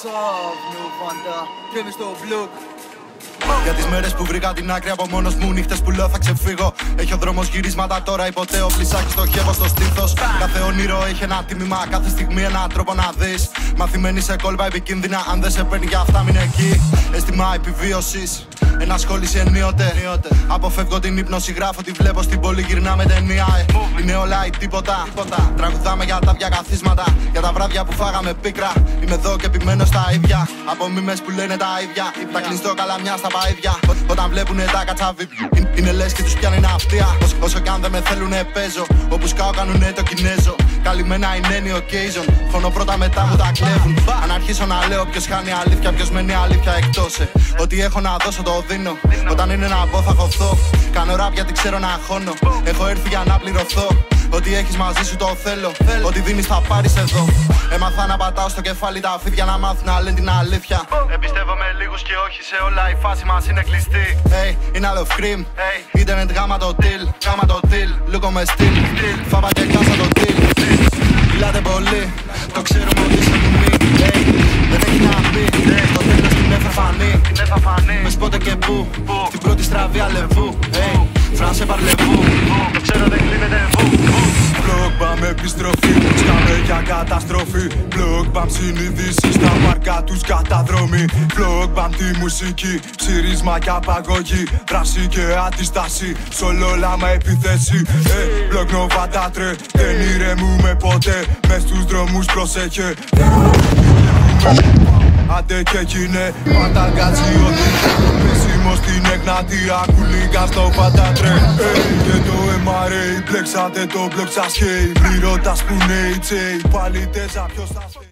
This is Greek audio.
Νουβάντα και είμαι στο μπλοκ. Για τις μέρες που βρήκα την άκρη από μόνος μου, νύχτες που λέω θα ξεφύγω. Έχει ο δρόμος γυρίσματα τώρα, υποτέ ο πλησάκι στοχεύω στο στήθος. Κάθε όνειρο έχει ένα τίμημα, κάθε στιγμή έναν τρόπο να δεις. Μαθημένη σε κόλπα επικίνδυνα, αν δεν σε παίρνει για αυτά μην εκεί. Αίσθημα επιβίωσης, ενασχόληση ενίοτε. Αποφεύγω την ύπνωση, γράφω τη βλέπω στην πόλη, γυρνάμε ταινία. Είναι όλα ή τίποτα. Τραγουδάμε για τα διακαθίσματα, για τα βράδια που φάγαμε πίκρα. Είμαι εδώ και επιμένω στα ίδια. Από μήμες που λένε τα ίδια. Τα κλειστώ καλά μια στα παΐδια. Όταν βλέπουνε τα κατσαβίδια, είναι λες και τους πιάνει ναυτία. Όσο κι αν δεν με θέλουνε παίζω. Όπου σκάω κάνουνε το Κινέζο. Καλυμμένα είναι η occasion. Χώνω πρώτα μετά μου τα κλέβουν. Αν αρχίσω να λέω ποιος χάνει αλήθεια, ποιος μένει αλήθεια εκτός. Ό,τι έχω να δώσω το δίνω. Όταν είναι να πω θα χωθώ. Κάνω ράπ γιατί ξέρω να χώνω. Έχω έρθει για να πληρωθώ. Ό,τι έχεις μαζί σου το θέλω. Ό,τι δίνεις θα πάρεις εδώ. Έμαθα να πατάω στο κεφάλι τα φίδια να μάθουν να λένε την αλήθεια. Εμπιστεύομαι λίγους και όχι σε όλα, η φάση μας είναι κλειστή. Hey, είναι άλλο cream. Ίντερνετ γάμα το deal. Γάμα το deal, λίγο με στυλ. Φάβα και κάσα το deal. Μιλάτε πολύ, το ξέρουμε ότι είσαι ποινή. Δεν έχει να πει, το τέλος την θα φανεί. Μες πότε και πού, την πρώτη στραβή αλεβού. Φράνσε παρλεβού, το ξέρω δεν κλείνεται βου. Block bam επιστροφή, σκάμε για καταστροφή. Block bam συνειδήσεις στα πάρκα τους καταδρόμοι. Block bam τη μουσική, ψήρισμα και απαγωγή. Δράση και αντιστάση, σολό λάμα επιθέση. Block Νουβάντα τρε, δεν ηρεμούμε ποτέ. Μες στους δρόμους προσέχε. Άντε και γίνε, πάντα γκάτσι ότι πέσιμο στην Εγνατία, κουλίγκα στο Βαντάτρε. Και το MRA, μπλέξατε το μπλοκ σας χέι. Πληρώτα που είναι η τσέι, πάλι τέζα ποιος θα σκέει.